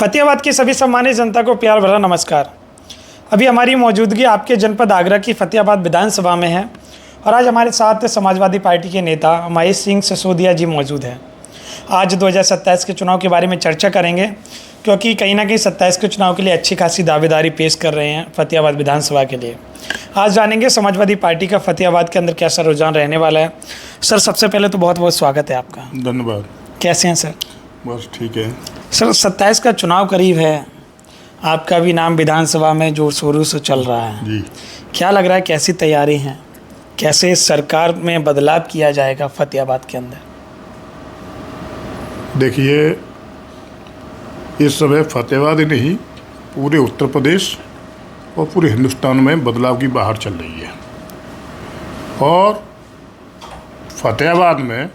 फतेहाबाद की सभी सम्मानित जनता को प्यार भरा नमस्कार। अभी हमारी मौजूदगी आपके जनपद आगरा की फतेहाबाद विधानसभा में है और आज हमारे साथ समाजवादी पार्टी के नेता महेश सिंह सिसोदिया जी मौजूद हैं। आज 2027 के चुनाव के बारे में चर्चा करेंगे क्योंकि कहीं ना कहीं 27 के चुनाव के लिए अच्छी खासी दावेदारी पेश कर रहे हैं फतेहाबाद विधानसभा के लिए। आज जानेंगे समाजवादी पार्टी का फतेहाबाद के अंदर कैसा रुझान रहने वाला है। सर, सबसे पहले तो बहुत बहुत स्वागत है आपका। धन्यवाद। कैसे हैं सर? बस ठीक है सर, 27 का चुनाव करीब है, आपका भी नाम विधानसभा में जोर शोरों से चल रहा है जी। क्या लग रहा है, कैसी तैयारी है, कैसे सरकार में बदलाव किया जाएगा फतेहाबाद के अंदर? देखिए, इस समय फतेहाबाद ही नहीं पूरे उत्तर प्रदेश और पूरे हिंदुस्तान में बदलाव की बहार चल रही है और फतेहाबाद में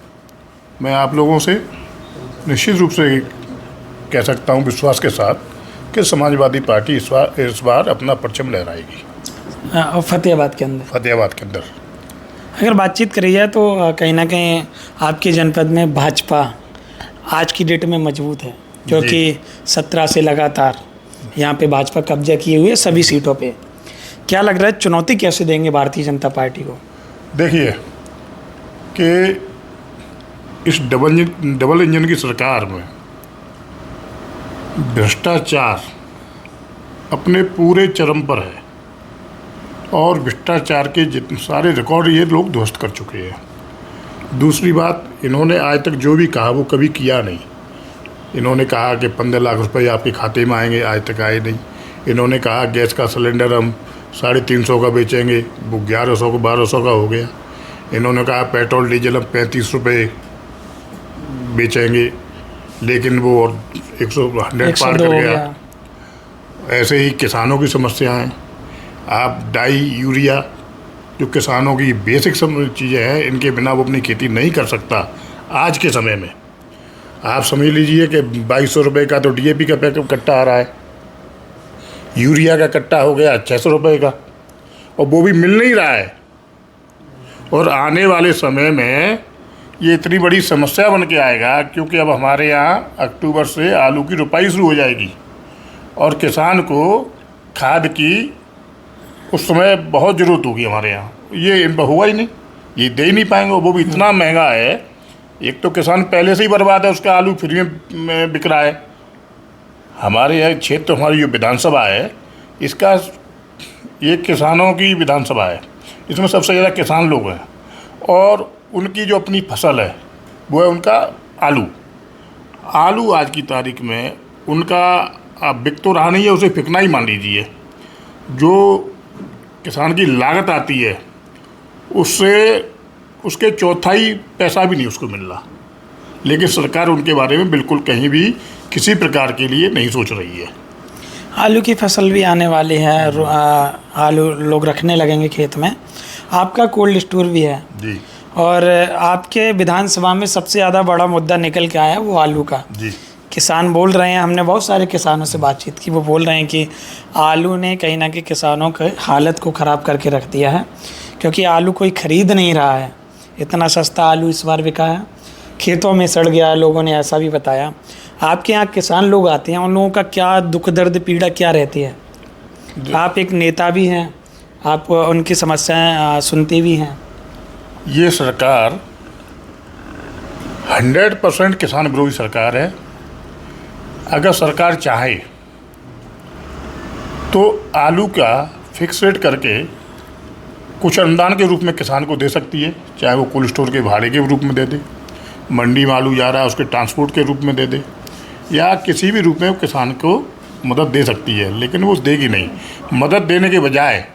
मैं आप लोगों से निश्चित रूप से कह सकता हूं विश्वास के साथ कि समाजवादी पार्टी इस बार अपना परचम लहराएगी फतेहाबाद के अंदर। अगर बातचीत करी जाए तो कहीं ना कहीं आपके जनपद में भाजपा आज की डेट में मजबूत है क्योंकि 17 से लगातार यहाँ पे भाजपा कब्जा किए हुए सभी सीटों पे। क्या लग रहा है, चुनौती कैसे देंगे भारतीय जनता पार्टी को? देखिए कि इस डबल इंजन की सरकार में भ्रष्टाचार अपने पूरे चरम पर है और भ्रष्टाचार के जितने सारे रिकॉर्ड ये लोग ध्वस्त कर चुके हैं। दूसरी बात, इन्होंने आज तक जो भी कहा वो कभी किया नहीं। इन्होंने कहा कि 15 लाख रुपए आपके खाते में आएंगे, आज तक आए नहीं। इन्होंने कहा गैस का सिलेंडर हम 350 का बेचेंगे, वो 1100 को 1200 का हो गया। इन्होंने कहा पेट्रोल डीजल हम 35 रुपये बेचेंगे, लेकिन वो और 100 पार कर गया। ऐसे ही किसानों की समस्या है। आप डाई यूरिया जो किसानों की बेसिक चीज़ें हैं, इनके बिना वो अपनी खेती नहीं कर सकता आज के समय में। आप समझ लीजिए कि 2200 रुपये का तो DAP का पैकेट कट्टा आ रहा है, यूरिया का कट्टा हो गया 600 रुपये का, और वो भी मिल नहीं रहा है। और आने वाले समय में ये इतनी बड़ी समस्या बन के आएगा क्योंकि अब हमारे यहाँ अक्टूबर से आलू की रुपाई शुरू हो जाएगी और किसान को खाद की उस समय बहुत ज़रूरत होगी हमारे यहाँ। ये इन पर हुआ ही नहीं, ये दे ही नहीं पाएंगे। वो भी इतना महंगा है। एक तो किसान पहले से ही बर्बाद है, उसका आलू फ्री में बिक रहा है। हमारे यहाँ क्षेत्र, हमारी जो विधानसभा है, इसका ये किसानों की विधानसभा है। इसमें सबसे ज़्यादा किसान लोग हैं और उनकी जो अपनी फसल है वो है उनका आलू आज की तारीख में उनका बिक तो रहा नहीं है, उसे फिकना ही मान लीजिए। जो किसान की लागत आती है उससे उसके चौथाई पैसा भी नहीं उसको मिल रहा, लेकिन सरकार उनके बारे में बिल्कुल कहीं भी किसी प्रकार के लिए नहीं सोच रही है। आलू की फसल भी आने वाली है, आलू लोग रखने लगेंगे खेत में। आपका कोल्ड स्टोर भी है जी, और आपके विधानसभा में सबसे ज़्यादा बड़ा मुद्दा निकल के आया वो आलू का जी। किसान बोल रहे हैं, हमने बहुत सारे किसानों से बातचीत की, वो बोल रहे हैं कि आलू ने कहीं ना कहीं किसानों के हालत को ख़राब करके रख दिया है क्योंकि आलू कोई ख़रीद नहीं रहा है। इतना सस्ता आलू इस बार बिका है, खेतों में सड़ गया, लोगों ने ऐसा भी बताया। आपके यहाँ किसान लोग आते हैं, उन लोगों का क्या दुख दर्द पीड़ा क्या रहती है? आप एक नेता भी हैं, आप उनकी समस्याएं सुनते भी हैं। ये सरकार 100% किसान विरोधी सरकार है। अगर सरकार चाहे तो आलू का फिक्स रेट करके कुछ अनुदान के रूप में किसान को दे सकती है, चाहे वो कोल्ड स्टोर के भाड़े के रूप में दे दे, मंडी में आलू जा रहा है उसके ट्रांसपोर्ट के रूप में दे दे, या किसी भी रूप में वो किसान को मदद दे सकती है। लेकिन वो देगी नहीं। मदद देने के बजाय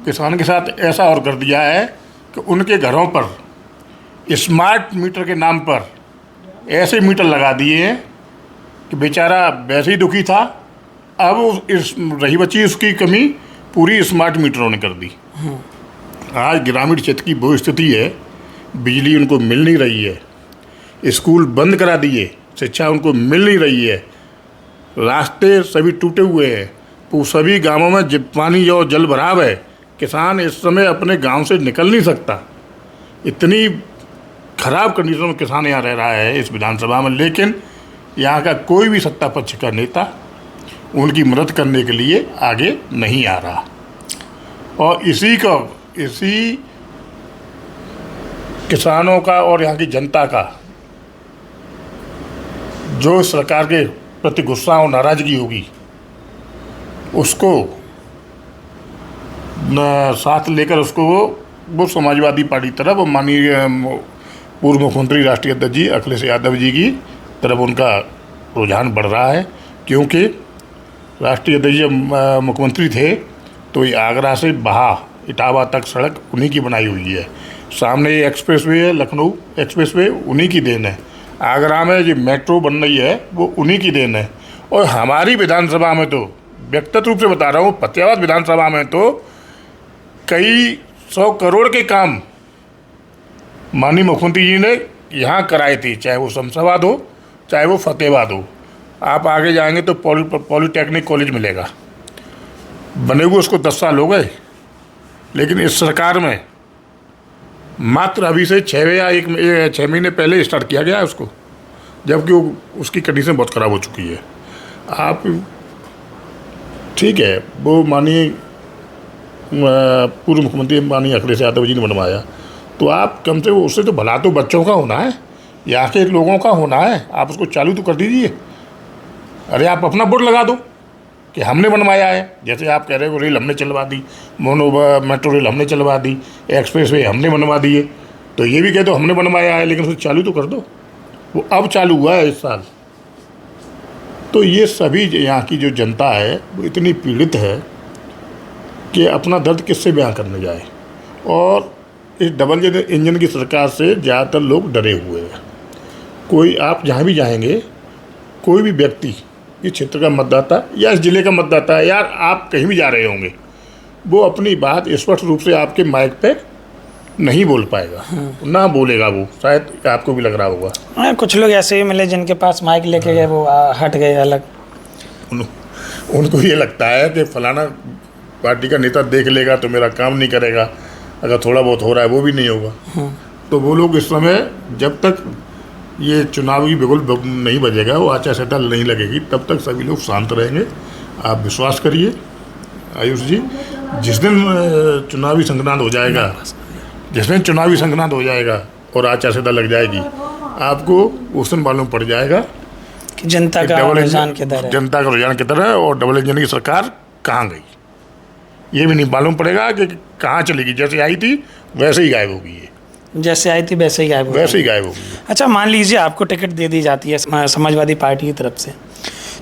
किसान के साथ ऐसा और कर दिया है कि उनके घरों पर स्मार्ट मीटर के नाम पर ऐसे मीटर लगा दिए हैं कि बेचारा वैसे ही दुखी था, अब इस रही बची उसकी कमी पूरी स्मार्ट मीटरों ने कर दी। आज ग्रामीण क्षेत्र की वो स्थिति है, बिजली उनको मिल नहीं रही है, स्कूल बंद करा दिए, शिक्षा उनको मिल नहीं रही है, रास्ते सभी टूटे हुए हैं, तो सभी गांवों में जब पानी और जल भराव है, किसान इस समय अपने गांव से निकल नहीं सकता। इतनी खराब कंडीशन में किसान यहाँ रह रहा है इस विधानसभा में। लेकिन यहाँ का कोई भी सत्ता पक्ष का नेता उनकी मदद करने के लिए आगे नहीं आ रहा। और इसी किसानों का और यहाँ की जनता का जो सरकार के प्रति गुस्सा और नाराज़गी होगी, उसको साथ लेकर उसको वो समाजवादी पार्टी तरफ और माननीय पूर्व मुख्यमंत्री राष्ट्रीय अध्यक्ष जी अखिलेश यादव जी की तरफ उनका रुझान बढ़ रहा है। क्योंकि राष्ट्रीय अध्यक्ष जब मुख्यमंत्री थे तो ये आगरा से बहा इटावा तक सड़क उन्हीं की बनाई हुई है। सामने ये एक्सप्रेसवे है, लखनऊ एक्सप्रेसवे, उन्हीं की देन है। आगरा में जो मेट्रो बन रही है वो उन्हीं की देन है। और हमारी विधानसभा में तो व्यक्तिगत रूप से बता रहा हूँ, फतेहाबाद विधानसभा में तो कई 100 करोड़ के काम माननीय मुख्यमंत्री जी ने यहाँ कराए थे, चाहे वो शमशाबाद हो चाहे वो फतेहाबाद हो। आप आगे जाएंगे तो पॉलिटेक्निक कॉलेज मिलेगा, बने हुए उसको 10 साल हो गए, लेकिन इस सरकार में मात्र अभी से 6 महीने पहले स्टार्ट किया गया है उसको, जबकि उसकी कंडीशन बहुत ख़राब हो चुकी है। आप ठीक है, वो माननीय पूर्व मुख्यमंत्री माननीय अखिलेश यादव जी ने बनवाया, तो आप कम से कम उससे तो भला तो बच्चों का होना है, यहाँ के लोगों का होना है। आप उसको चालू तो कर दीजिए। अरे आप अपना बोर्ड लगा दो कि हमने बनवाया है। जैसे आप कह रहे हो रेल हमने चलवा दी, मेट्रो रेल हमने चलवा दी, एक्सप्रेसवे हमने बनवा दिए, तो ये भी कह दो हमने बनवाया है, लेकिन उसको चालू तो कर दो। वो अब चालू हुआ है इस साल। तो ये सभी यहाँ की जो जनता है वो इतनी पीड़ित है कि अपना दर्द किससे बयां करने जाए। और इस डबल इंजन की सरकार से ज़्यादातर लोग डरे हुए हैं। कोई आप जहाँ भी जाएंगे, कोई भी व्यक्ति इस क्षेत्र का मतदाता या इस ज़िले का मतदाता है, यार आप कहीं भी जा रहे होंगे, वो अपनी बात स्पष्ट रूप से आपके माइक पे नहीं बोल पाएगा, ना बोलेगा वो। शायद आपको भी लग रहा होगा। कुछ लोग ऐसे ही मिले जिनके पास माइक लेके गए, वो हट गए अलग। उनको ये लगता है कि फलाना पार्टी का नेता देख लेगा तो मेरा काम नहीं करेगा, अगर थोड़ा बहुत हो रहा है वो भी नहीं होगा। तो वो लोग इस समय जब तक ये चुनावी बिगुल नहीं बजेगा, वो आचार संहिता नहीं लगेगी, तब तक सभी लोग शांत रहेंगे। आप विश्वास करिए आयुष जी, जिस दिन चुनावी संक्रांत हो जाएगा, और आचार संहिता लग जाएगी, आपको उस दिन मालूम पड़ जाएगा कि जनता का रुझान किधर है और डबल इंजन की सरकार कहाँ गई। ये भी नहीं मालूम पड़ेगा कि कहाँ चलेगी। जैसे आई थी वैसे ही गायब होगी, ये जैसे आई थी वैसे ही गायब होगी। अच्छा, मान लीजिए आपको टिकट दे दी जाती है समाजवादी पार्टी की तरफ से,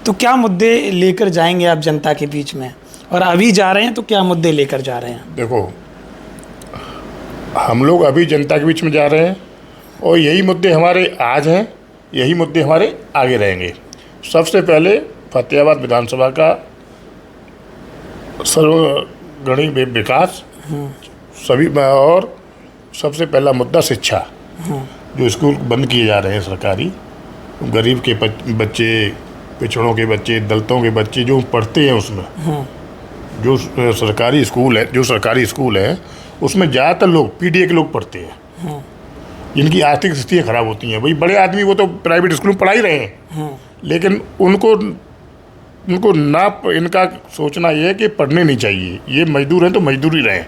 तो क्या मुद्दे लेकर जाएंगे आप जनता के बीच में? और अभी जा रहे हैं तो क्या मुद्दे लेकर जा रहे हैं? देखो, हम लोग अभी जनता के बीच में जा रहे हैं और यही मुद्दे हमारे आज हैं, यही मुद्दे हमारे आगे रहेंगे। सबसे पहले फतेहाबाद विधानसभा का सर्वगणिक विकास, सभी, और सबसे पहला मुद्दा शिक्षा। जो स्कूल बंद किए जा रहे हैं सरकारी, गरीब के बच्चे, पिछड़ों के बच्चे, दलितों के बच्चे जो पढ़ते हैं उसमें, जो सरकारी स्कूल है उसमें ज़्यादातर लोग पीडीए के लोग पढ़ते हैं, जिनकी आर्थिक स्थितियाँ खराब होती हैं। भाई बड़े आदमी वो तो प्राइवेट स्कूल में पढ़ा ही रहे हैं, लेकिन उनको इनका सोचना ये है कि पढ़ने नहीं चाहिए, ये मजदूर हैं तो मजदूर ही रहें।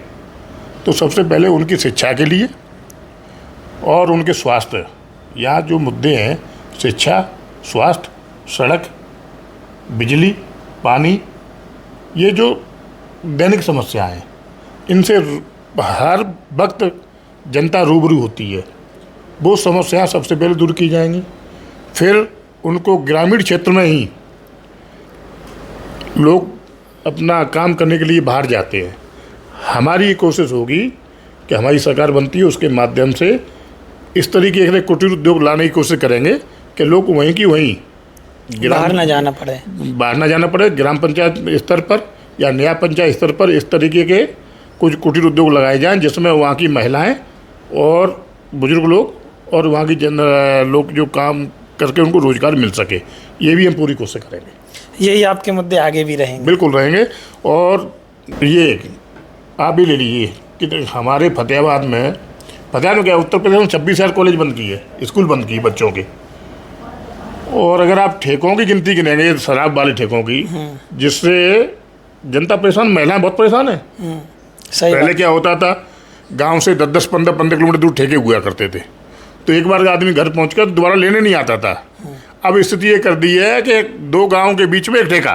तो सबसे पहले उनकी शिक्षा के लिए और उनके स्वास्थ्य, यहाँ जो मुद्दे हैं शिक्षा, स्वास्थ्य, सड़क, बिजली, पानी, ये जो दैनिक समस्याएं हैं, इनसे हर वक्त जनता रूबरू होती है। वो समस्याएं सबसे पहले दूर की जाएंगी। फिर उनको ग्रामीण क्षेत्र में ही लोग अपना काम करने के लिए बाहर जाते हैं। हमारी ये कोशिश होगी कि हमारी सरकार बनती है उसके माध्यम से इस तरीके के कुटीर उद्योग लाने की कोशिश करेंगे कि लोग वहीं की वहीं बाहर ना जाना पड़े। ग्राम पंचायत स्तर पर या नया पंचायत स्तर पर इस तरीके के कुछ कुटीर उद्योग लगाए जाएं, जिसमें वहाँ की महिलाएं और बुजुर्ग लोग और वहाँ की लोग जो काम करके उनको रोज़गार मिल सके। ये भी हम पूरी कोशिश करेंगे। यही आपके मुद्दे आगे भी रहेंगे? बिल्कुल रहेंगे। और ये आप भी ले लीजिए कि हमारे फतेहाबाद में क्या उत्तर प्रदेश में 26,000 कॉलेज बंद किए, स्कूल बंद किए बच्चों के। और अगर आप ठेकों की गिनती गिनेंगे, शराब वाले ठेकों की, जिससे जनता परेशान, महिलाएं बहुत परेशान है। सही पहले बात। क्या होता था, गांव से 10-10, 15-15 किलोमीटर दूर ठेके हुआ करते थे, तो एक बार आदमी घर पहुंच कर दोबारा लेने नहीं आता था। अब स्थिति ये कर दी है कि 2 गांव के बीच में एक ठेका,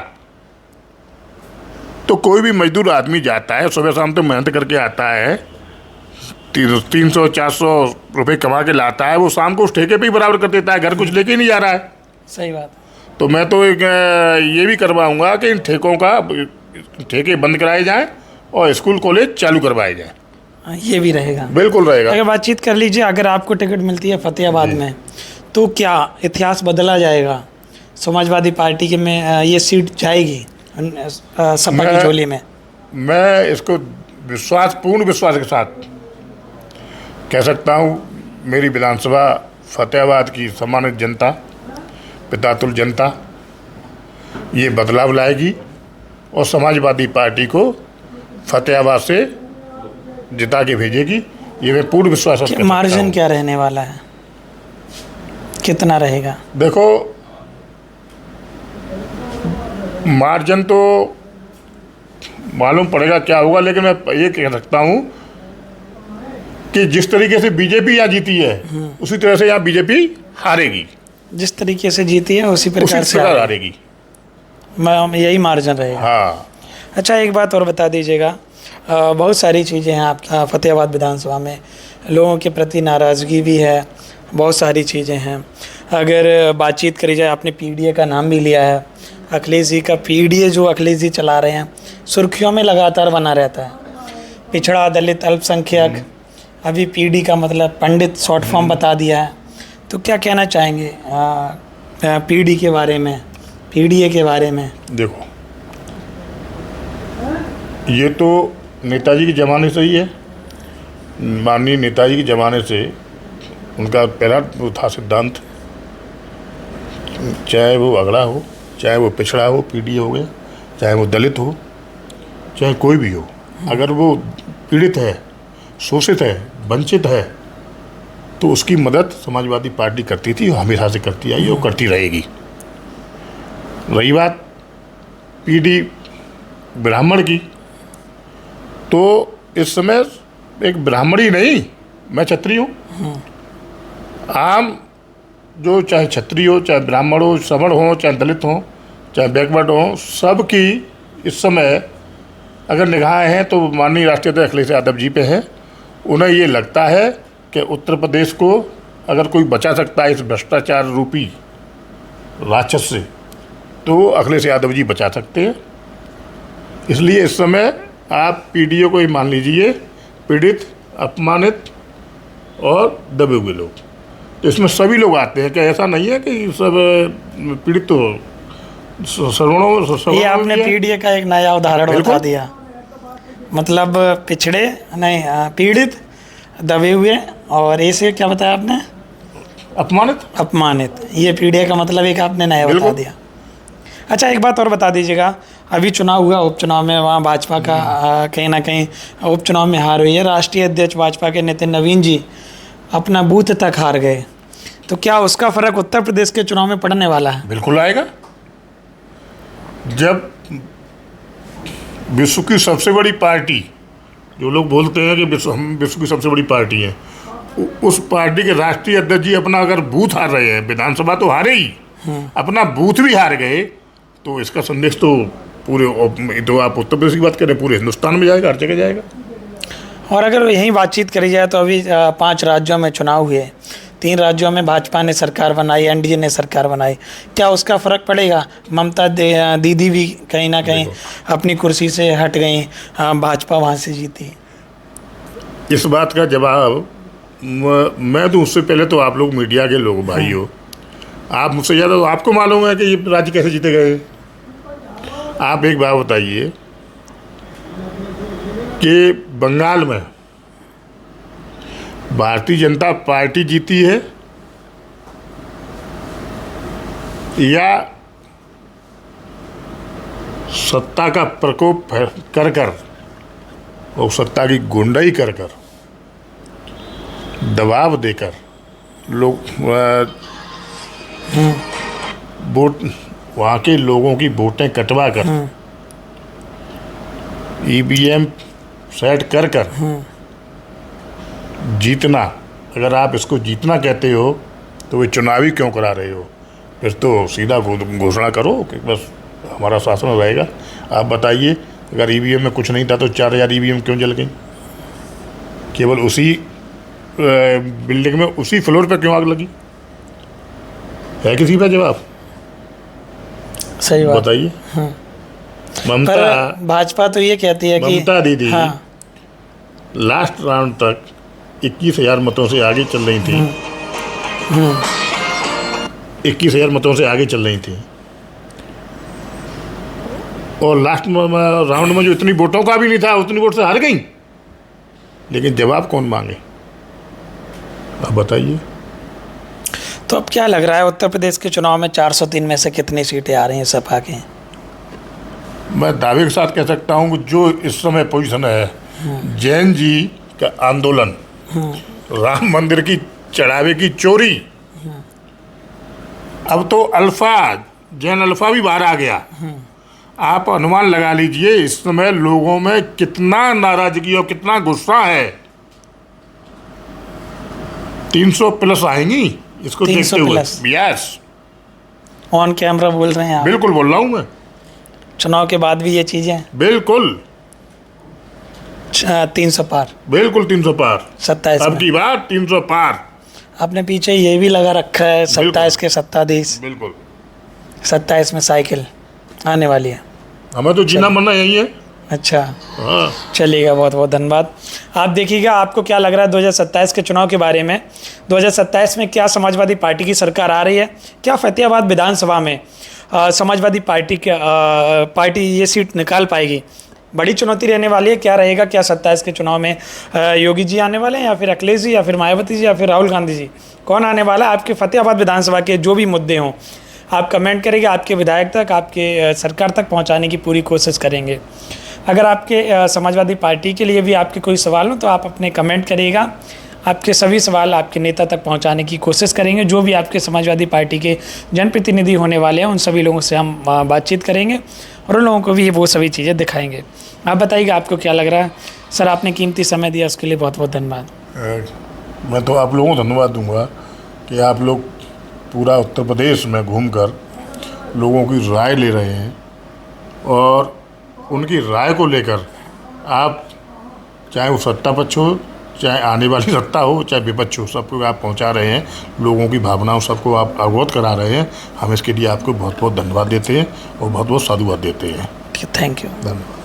तो कोई भी मजदूर आदमी जाता है, सुबह शाम तो मेहनत करके आता है, 300-400 रुपये कमा के लाता है, वो शाम को उस ठेके पे ही बराबर कर देता है, घर कुछ लेके ही नहीं जा रहा है। सही बात। तो मैं तो एक ये भी करवाऊंगा कि इन ठेकों का ठेके बंद कराए जाएं और स्कूल कॉलेज चालू करवाए जाएं। ये भी रहेगा, बिल्कुल रहेगा। अगर बातचीत कर लीजिए, अगर आपको टिकट मिलती है फतेहाबाद में, तो क्या इतिहास बदला जाएगा? समाजवादी पार्टी के में ये सीट जाएगी सपा की झोली में? मैं इसको पूर्ण विश्वास के साथ कह सकता हूँ, मेरी विधानसभा फतेहाबाद की सम्मानित जनता, पितातुल जनता, ये बदलाव लाएगी और समाजवादी पार्टी को फतेहाबाद से जिता के भेजेगी। ये मैं पूर्ण विश्वास से। मार्जिन क्या रहने वाला है, कितना रहेगा? देखो, मार्जिन तो मालूम पड़ेगा क्या होगा, लेकिन मैं ये कह सकता हूँ कि जिस तरीके से बीजेपी यहाँ जीती है, उसी तरह से यहाँ बीजेपी हारेगी। जिस तरीके से जीती है उसी प्रकार से हारेगी। यही मार्जिन रहेगा। हाँ। अच्छा, एक बात और बता दीजिएगा, बहुत सारी चीज़ें हैं आपका फतेहाबाद विधानसभा में, लोगों के प्रति नाराज़गी भी है, बहुत सारी चीज़ें हैं। अगर बातचीत करी जाए, आपने पीडीए का नाम भी लिया है, अखिलेश जी का पीडीए जो अखिलेश जी चला रहे हैं, सुर्खियों में लगातार बना रहता है। पिछड़ा, दलित, अल्पसंख्यक, अभी पीडी का मतलब पंडित शॉर्ट फॉर्म बता दिया है। तो क्या कहना चाहेंगे पीडी के बारे में, पीडीए के बारे में? देखो, ये तो नेताजी के ज़माने से ही है। माननीय नेताजी के ज़माने से उनका पहला वो था सिद्धांत, चाहे वो अगड़ा हो, चाहे वो पिछड़ा हो, पीडीए हो गया, चाहे वो दलित हो, चाहे कोई भी हो, अगर वो पीड़ित है, शोषित है, वंचित है, तो उसकी मदद समाजवादी पार्टी करती थी, हमेशा से करती आई और करती रहेगी। रही बात पीडी ब्राह्मण की, तो इस समय एक ब्राह्मण ही नहीं, मैं क्षत्रिय हूँ। आम जो चाहे क्षत्रिय हो, चाहे ब्राह्मण हो, सवर्ण हो, चाहे दलित हो, चाहे बैकवर्ड हो, सब की इस समय अगर निगाहें हैं तो माननीय राष्ट्रीय अध्यक्ष अखिलेश यादव जी पे है। उन्हें ये लगता है कि उत्तर प्रदेश को अगर कोई बचा सकता है इस भ्रष्टाचार रूपी राक्षस से, तो अखिलेश यादव जी बचा सकते हैं। इसलिए इस समय आप पीडीए को ही मान लीजिए पीड़ित, अपमानित और दबे हुए लोग, तो इसमें सभी लोग आते हैं। क्या ऐसा नहीं है कि सब पीड़ित तो ये आपने पीडीए का एक नया उदाहरण बता दिया, मतलब पिछड़े नहीं, पीड़ित, दबे हुए, और ऐसे क्या बताया आपने? अपमानित। ये पीडीए का मतलब एक आपने नया बता दिया। अच्छा, एक बात और बता दीजिएगा, अभी चुनाव हुआ, उपचुनाव में वहाँ भाजपा का कहीं ना कहीं उपचुनाव में हार हुई है। राष्ट्रीय अध्यक्ष भाजपा के नितिन नवीन जी अपना बूथ तक हार गए, तो क्या उसका फर्क उत्तर प्रदेश के चुनाव में पड़ने वाला है? बिल्कुल आएगा। जब विश्व की सबसे बड़ी पार्टी, जो लोग बोलते हैं कि हम विश्व की सबसे बड़ी पार्टी है, उस पार्टी के राष्ट्रीय अध्यक्ष जी अपना अगर बूथ हार रहे हैं, विधानसभा तो हारे ही, अपना बूथ भी हार गए, तो इसका संदेश तो पूरे, तो आप उत्तर प्रदेश की बात करें, पूरे हिंदुस्तान में जाएगा, हर जगह जाएगा। और अगर यहीं बातचीत करी जाए तो अभी 5 राज्यों में चुनाव हुए, 3 राज्यों में भाजपा ने सरकार बनाई, एनडीए ने सरकार बनाई, क्या उसका फ़र्क पड़ेगा? ममता दीदी भी कहीं ना कहीं अपनी कुर्सी से हट गई, भाजपा वहाँ से जीती। इस बात का जवाब मैं तो उससे पहले तो आप लोग मीडिया के लोग भाई हो, आप मुझसे ज़्यादा तो आपको मालूम है कि ये राज्य कैसे जीते गए। आप एक बात बताइए कि बंगाल में भारतीय जनता पार्टी जीती है या सत्ता का प्रकोप कर कर और सत्ता की गुंडाई कर कर, दबाव देकर लोग वोट वहाँ के लोगों की वोटें कटवा कर ईवीएम सेट कर कर जीतना, अगर आप इसको जीतना कहते हो तो वे चुनावी क्यों करा रहे हो? फिर तो सीधा घोषणा करो कि बस हमारा शासन रहेगा। आप बताइए, अगर ईवीएम में कुछ नहीं था तो 4000 ईवीएम क्यों जल गई? केवल उसी बिल्डिंग में उसी फ्लोर पे क्यों आग लगी? है किसी का जवाब? सही बात बताइए। ममता, पर भाजपा तो ये कहती है कि ममता दीदी हाँ, लास्ट राउंड तक 21,000 मतों से आगे चल रही थी। 21,000 मतों से आगे चल रही थी, और लास्ट राउंड में जो इतनी वोटों का भी नहीं था, उतनी वोट से हार गई। लेकिन जवाब कौन मांगे? आप बताइए। तो अब क्या लग रहा है उत्तर प्रदेश के चुनाव में 403 में से कितनी सीटें आ रही हैं सपा की? मैं दावे के साथ कह सकता हूँ कि जो इस समय पोजीशन है, जैन जी का आंदोलन, राम मंदिर की चढ़ावे की चोरी, अब तो अल्फा, जैन अल्फा भी बाहर आ गया। आप अनुमान लगा लीजिए इस समय लोगों में कितना नाराजगी और कितना गुस्सा है। 300 प्लस आएंगी इसको 300 देखते हुए। प्लस? यस, ऑन कैमरा बोल रहे हैं आप? बिल्कुल बोल रहा हूँ मैं। चुनाव के बाद भी ये चीज़ें बिल्कुल 300 पार? बिल्कुल 300 पार। 27 अब में की बात 300 पार। आपने पीछे ये भी लगा रखा है 27 के सत्ताधीश, बिल्कुल 27 में साइकिल आने वाली है। हमें तो जीना मरना यही है। अच्छा, हाँ, चलिएगा, बहुत बहुत धन्यवाद। आप देखिएगा, आपको क्या लग रहा है 2027 के चुनाव के बारे में? 2027 में क्या समाजवादी पार्टी की सरकार आ रही है? क्या फतेहाबाद विधानसभा में समाजवादी पार्टी ये सीट निकाल पाएगी? बड़ी चुनौती रहने वाली है। क्या रहेगा? क्या 27 के चुनाव में योगी जी आने वाले हैं, या फिर अखिलेश जी, या फिर मायावती जी, या फिर राहुल गांधी जी? कौन आने वाला है? आपके फतेहाबाद विधानसभा के जो भी मुद्दे हों आप कमेंट करेंगे, आपके विधायक तक, आपके सरकार तक पहुंचाने की पूरी कोशिश करेंगे। अगर आपके समाजवादी पार्टी के लिए भी आपके कोई सवाल हो तो आप अपने कमेंट करिएगा। आपके सभी सवाल आपके नेता तक पहुंचाने की कोशिश करेंगे। जो भी आपके समाजवादी पार्टी के जनप्रतिनिधि होने वाले हैं उन सभी लोगों से हम बातचीत करेंगे और उन लोगों को भी वो सभी चीज़ें दिखाएंगे। आप बताइएगा आपको क्या लग रहा है? सर, आपने कीमती समय दिया, उसके लिए बहुत बहुत धन्यवाद। मैं तो आप लोगों को धन्यवाद दूंगा कि आप लोग पूरा उत्तर प्रदेश में घूमकर लोगों की राय ले रहे हैं, और उनकी राय को लेकर आप, चाहे वो सत्ता पक्ष हो, चाहे आने वाली सत्ता हो, चाहे विपक्ष हो, सबको आप पहुंचा रहे हैं। लोगों की भावनाओं सबको आप अवगत करा रहे हैं। हम इसके लिए आपको बहुत बहुत धन्यवाद देते हैं और बहुत बहुत साधुवाद देते हैं। Thank you. धन्यवाद।